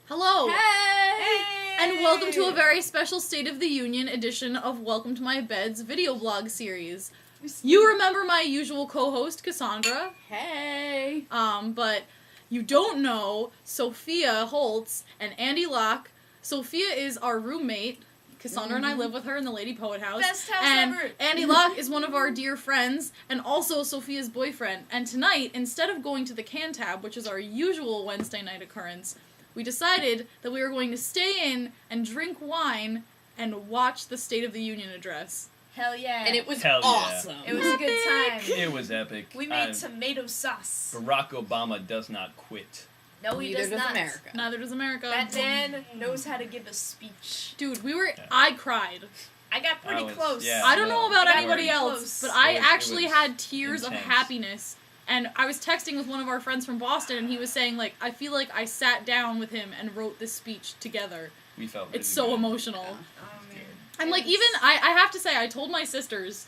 Hello! Hey! And welcome to a very special State of the Union edition of Welcome to My Bed's video blog series. You remember my usual co-host, Cassandra. Hey! But you don't know Sophia Holtz and Andy Locke. Sophia is our roommate. Cassandra and I live with her in the Lady Poet House. Best house and ever! Andy Locke is one of our dear friends, and also Sophia's boyfriend. And tonight, instead of going to the Cantab, which is our usual Wednesday night occurrence, we decided that we were going to stay in and drink wine and watch the State of the Union address. Hell yeah. And it was Hell yeah. awesome. It was a good time. It was epic. We made tomato sauce. Barack Obama does not quit. No, he Neither does does not. America. Neither does America. That man knows how to give a speech. Dude, I cried. I got pretty close. yeah. I don't know about I got anybody pretty else, close. but I It actually was had tears intense. of happiness. And I was texting with one of our friends from Boston, and he was saying, like, I feel like I sat down with him and wrote this speech together. We felt really It's so good. emotional. Yeah. Oh, man. And, like, even, I have to say, I told my sisters,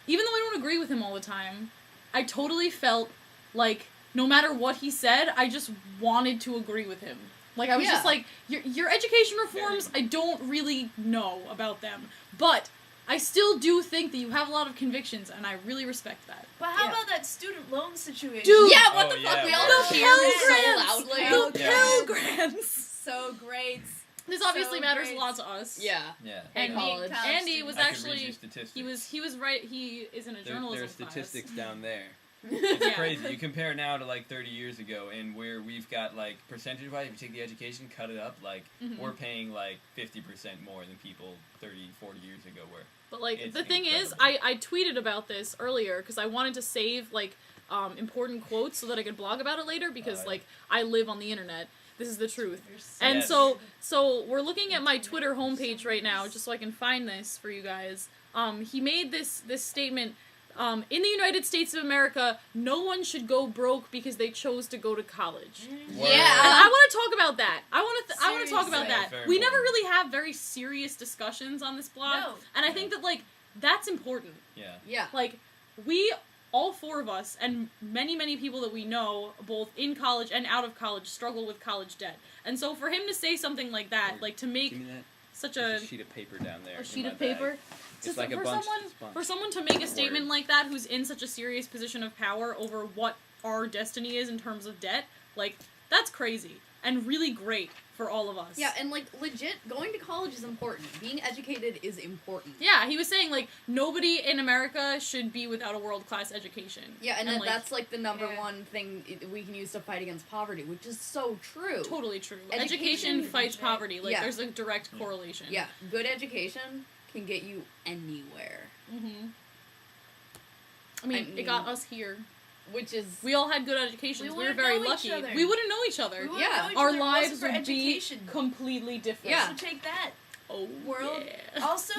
even though I don't agree with him all the time, I totally felt like, no matter what he said, I just wanted to agree with him. Like, I was just Yeah. like, your education reforms, I don't really know about them. But I still do think that you have a lot of convictions, and I really respect that. But how Yeah. about that student loan situation? Dude! Yeah, what Oh, the fuck? yeah, We all the cheered so Pilgrims! loudly. The Yeah. Pilgrims! So great. This obviously So matters great. a lot to us. Yeah. Yeah. And Hey, college. Andy was I could read actually, you statistics. he was right, he is in a journalism There are class. statistics down there. It's Yeah. crazy. You compare now to like 30 years ago, and where we've got like percentage-wise, if you take the education, cut it up, like Mhm. we're paying like 50% more than people 30, 40 years ago were. But, like, It's the thing is, incredible. I tweeted about this earlier because I wanted to save, like, important quotes so that I could blog about it later because, Right. like, I live on the internet. This is the truth. You're so And Yes. so we're looking at my Twitter homepage right now just so I can find this for you guys. He made this statement, in the United States of America, no one should go broke because they chose to go to college. And Word. I want to talk about that. I want to talk about Seriously. that. Very We never important. really have very serious discussions on this blog, No. and I think that, like, that's important. Yeah. Yeah. Like, we, all four of us, and many people that we know, both in college and out of college, struggle with college debt. And so for him to say something like that, like, to make Give me that. such There's a a sheet of paper down there. a in sheet my of bag. paper, It's like a bunch. It's a bunch. for someone to make a statement Word. like that, who's in such a serious position of power over what our destiny is in terms of debt, like, that's crazy and really great for all of us. Yeah, and like legit, going to college is important. Being educated is important. Yeah, he was saying, like, nobody in America should be without a world-class education. Yeah, and, like, that's like the number Yeah. one thing we can use to fight against poverty, which is so true. totally true. Education Education is fights legit. poverty. Like, Yeah. there's a direct correlation. Yeah, good education can get you anywhere, Mm-hmm. I mean, it got us here. which is We all had good educations. We We were wouldn't very know each lucky. other. We wouldn't know each other. We wouldn't Yeah. know each Our other if it wasn't lives for would be education. completely different. Yeah. So take that. Oh, World. yeah. Also,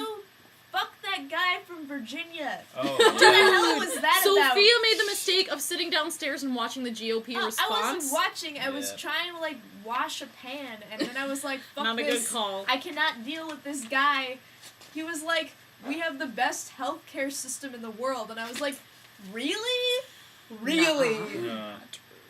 fuck that guy from Virginia. Oh, What the yeah. hell was that Sophia about? made the mistake of sitting downstairs and watching the GOP I response. wasn't watching. I was Yeah. trying to, like, wash a pan, and then I was like, fuck Not a this. good call. I cannot deal with this guy. He was like, we have the best healthcare system in the world. And I was like, really? Really?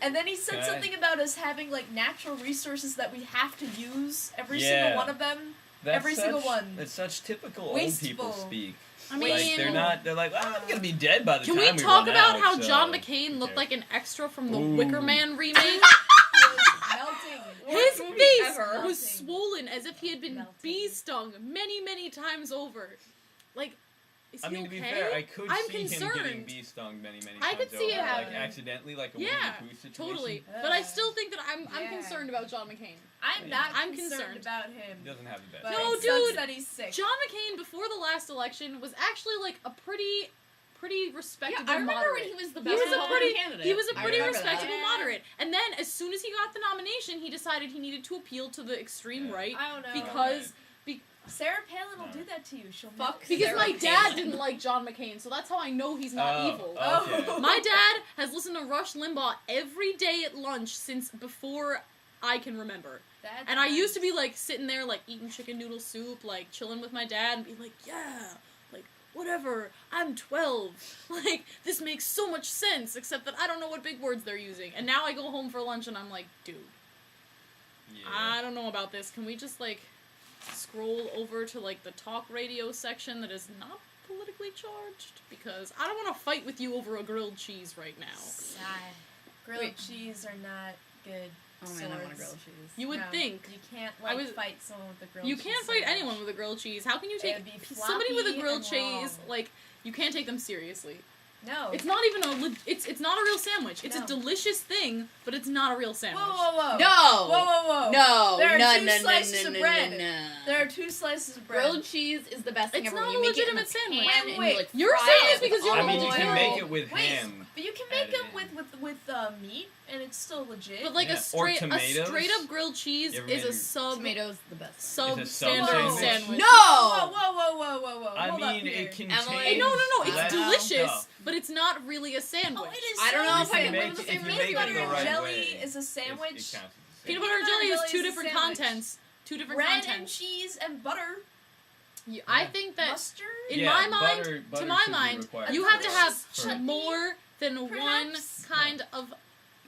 And then he said Okay. something about us having, like, natural resources that we have to use, every Yeah. single one of them. Every single one. That's such typical Wasteful. old people speak. I mean, Like, they're like, I'm gonna be dead by the can time we we talk run about out, how so John who McCain looked cares? like an extra from the Ooh. Wicker Man remake? He was melting. His movie face ever. was Melting. swollen as if he had been Melting. bee stung many times over. Like, is I he mean, okay? to be fair, I could I'm see him getting concerned. bee stung many times I could see it over, like happening. accidentally, like a Yeah, Winnie the Pooh situation. totally. But I still think that I'm Yeah. concerned about John McCain. I'm Yeah. not I'm concerned concerned. about him. He doesn't have the best. But No, it dude. sucks that he's sick. John McCain, before the last election, was actually, like, a pretty respectable yeah, I remember moderate. when he was the He best was a Republican pretty- candidate. He was a I pretty remember that. respectable Yeah. moderate. And then, as soon as he got the nomination, he decided he needed to appeal to the extreme Yeah. right I don't know. because Sarah Palin will do that to you. She'll Fuck melt. because Sarah my dad Palin. didn't like John McCain, so that's how I know he's not Oh, evil. okay. My dad has listened to Rush Limbaugh every day at lunch since before I can remember. That's And I used to be, nice. like, sitting there, like, eating chicken noodle soup, like, chilling with my dad, and being like, yeah, like, whatever, I'm 12. Like, this makes so much sense, except that I don't know what big words they're using. And now I go home for lunch, and I'm like, dude, Yeah. I don't know about this. Can we just, like, scroll over to, like, the talk radio section that is not politically charged? Because I don't want to fight with you over a grilled cheese right now. Grilled cheese are not good. Oh man, I want a grilled cheese. You would think. You can't, fight someone with a grilled cheese. You can't fight anyone with a grilled cheese. How can you take somebody with a grilled cheese, like, you can't take them seriously. No. It's not even it's not a real sandwich. It's a delicious thing, but it's not a real sandwich. Whoa. No! Whoa. No! There are two no, slices of bread. No. There are 2 slices of bread. Grilled cheese is the best thing It's ever. not You a make it in legitimate the sandwich. pan and Wait, you, like, you're fry saying it this because with you're I a mean, you can vegetarian. make it with Wait, ham. but you can make them with meat, and it's still legit. But like Yeah, a or straight tomatoes. up grilled cheese You ever is made a sub tomatoes, the best. sub It's a sub standard sandwich? sandwich. No! Whoa. I Hold up mean, here. it can Emily? change. No, it's that delicious, stuff. but it's not really a sandwich. Oh, it is I don't know if I can sandwich. live with the same If you reason. make Peanut it butter the and right jelly way, is a it sandwich. counts as a sandwich. Peanut butter and jelly is jelly two is a different sandwich. contents. Two different Bread and contents. cheese and butter. I think that Mustard. in Yeah, my mind, butter to should my be mind, required you for have to have chutney, more than one perhaps? kind of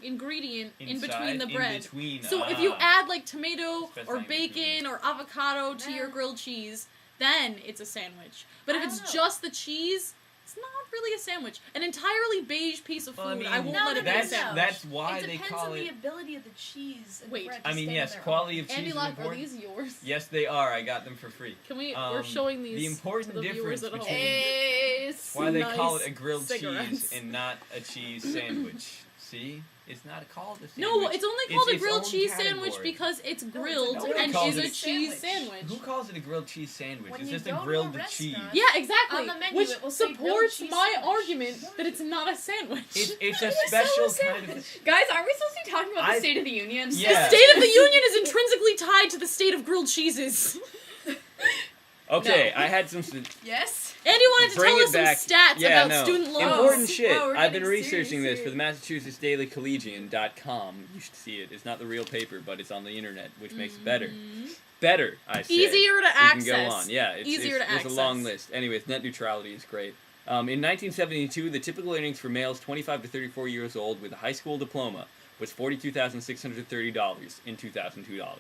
ingredient in between the Inside, bread. In between, So if you add like tomato or Specifying bacon between. or avocado to your Nah. grilled cheese, then it's a sandwich. But if I it's don't know. just the cheese, it's not really a sandwich. An entirely beige piece of food, Well, I mean, I won't No, let it be a that's sandwich. that's why It they depends call on the it. ability of the cheese and Wait. bread to I mean, stand yes, on their quality own. of cheese Andy is Locke, are important. these yours? Yes, they are. I got them for free. Can we? We're showing these The important to the viewers difference at home. between why they call it a Nice grilled cigarettes. cheese and not a cheese sandwich. See, it's not called a sandwich. No, it's only called a its grilled own cheese category. sandwich because it's it's grilled a and grilled is a cheese cheese sandwich. sandwich. Who calls it a grilled cheese sandwich? When It's you just a go to a grilled restaurant- cheese. Yeah, exactly. On the menu, Which it will say grilled supports cheese my sandwich. argument that it's not a sandwich. It's a It is special so kind of. Guys, aren't we supposed to be talking about I- the State of the Union? Yeah. The State of the Union is intrinsically tied to the state of grilled cheeses. Okay, No. I had some. Yes. Andy wanted to Bring tell it us back. some stats Yeah, about no. student loans. Important shit. Whoa, we're I've been getting researching serious this for the Massachusetts Daily Collegian.com. You should see it. It's not the real paper, but it's on the internet, which makes it better. Better, I say. Easier to We access. can go on. Yeah, Easier to there's access. a long list. Anyways, net neutrality is great. In 1972, the typical earnings for males 25 to 34 years old with a high school diploma was $42,630 in $2002.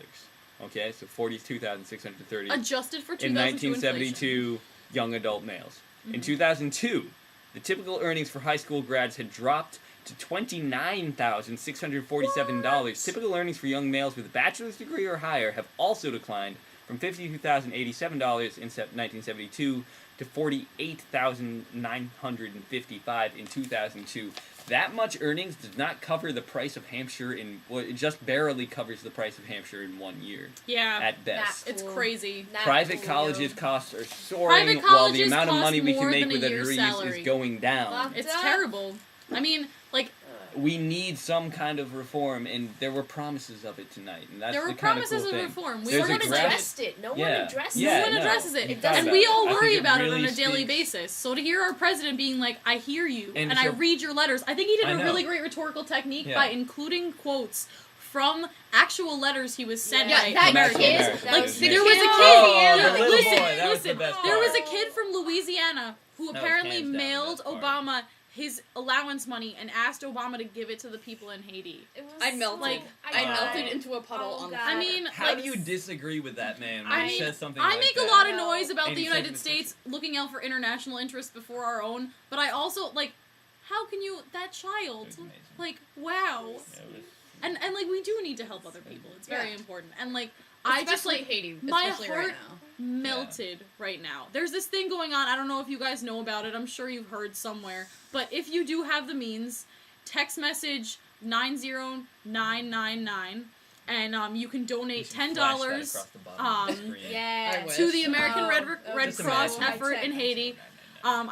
Okay, so $42,630 Adjusted for 2002 in inflation. 1972 young adult males. Mm-hmm. In 2002, the typical earnings for high school grads had dropped to $29,647. Typical earnings for young males with a bachelor's degree or higher have also declined from $52,087 in 1972 to $48,955 in 2002. That much earnings does not cover the price of Hampshire it just barely covers the price of Hampshire in 1 year Yeah, at best. it's Cool. crazy. Not Private cool. colleges costs are soaring Private while the colleges amount of cost money we can more make than a with a year's degree salary. is going down. Fuck. It's Duh. terrible. I mean, like, We need some kind of reform, and there were promises of it tonight, and that's there were the kind of promises cool of thing. reform. We There's were a going to graph- do it. addressed it. No one Yeah. addressed Yeah, it. No one no. addresses it. It doesn't. And we all I think worry it about it really on a daily speaks- basis. So to hear our president being like, I hear you, And and I so- read your letters, I think he did I a know. really great rhetorical technique Yeah. by including quotes from actual letters he was sent Yeah, by that Americans. kid- America. Like, was there was a kid. Oh, Yeah, the little listen, boy, that was the listen. best There was a part. kid from Louisiana who That was apparently hands down the mailed best part. Obama his allowance money and asked Obama to give it to the people in Haiti. It was I melted. Like, I died. melted into a puddle Oh, on the God. floor. I mean, How like, do you disagree with that man when I he mean, says something I like make that? a lot of No. noise about the 82nd United century. States looking out for international interests before our own, but I also, like, how can you, that child, It was amazing. like, wow. Yeah, it was- And like, we do need to help other people. It's very Yeah. important. And, like, I just, Especially like, Haiti, my especially heart right now. melted right now. There's this thing going on. I don't know if you guys know about it. I'm sure you've heard somewhere. But if you do have the means, text message 90999 and you can You donate should flash that $10 across the bottom of the screen. Yeah. I wish. to the American Oh, Red just Cross imagine. effort in Haiti. I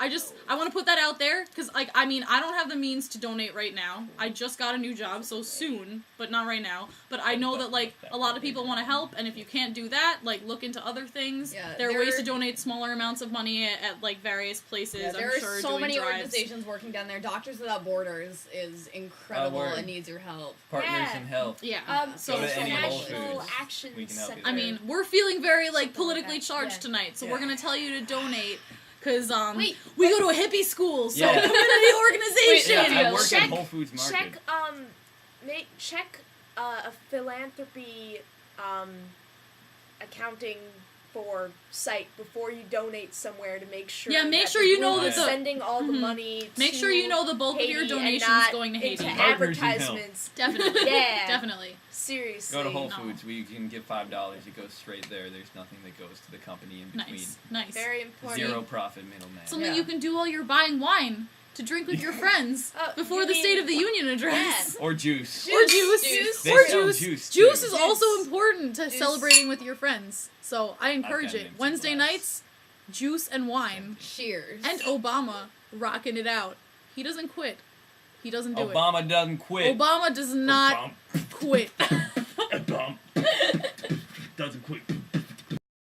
want to put that out there because, like, I mean, I don't have the means to donate right now. I just got a new job, so soon, but not right now. But I know that, like, a lot of people want to help, and if you can't do that, like, look into other things. Yeah, there are there- ways to donate smaller amounts of money at like, various places. Yeah, there I'm are sure so doing many drives. organizations working down there. Doctors Without Borders is incredible word. and needs your help. Partners Yeah. in Health. Yeah. So Go to any Whole National Foods. Action We can help you Center. I mean, we're feeling very, like, Something like politically that. charged Yeah. tonight, so Yeah. we're gonna tell you to donate. Because Wait, we go to a hippie school, so Yeah. community organization. Wait, I work Check- at Whole Foods Market. check a philanthropy accounting for site before you donate somewhere to make sure. Yeah, make that sure the you know group that is the- sending all the money. Make to sure you know the bulk of Haiti your and donations not going to Haiti. into Partners in advertisements. Definitely. Yeah. Definitely. Seriously. Go to Whole No. Foods where you can give $5. It goes straight there. There's nothing that goes to the company in between. Nice. Very important. Zero profit middleman. Something Yeah. you can do while you're buying wine to drink with your friends before you the mean- State of the Union address. Or juice. Or juice. Juice. They Or sell juice. juice, Juice too. is also important to Juice. celebrating with your friends. So I encourage gotten it. into Wednesday glass. nights, juice and wine. Cheers. And Obama rocking it out. He doesn't quit. He doesn't do Obama doesn't it. quit. Obama does not quit. Obama doesn't quit.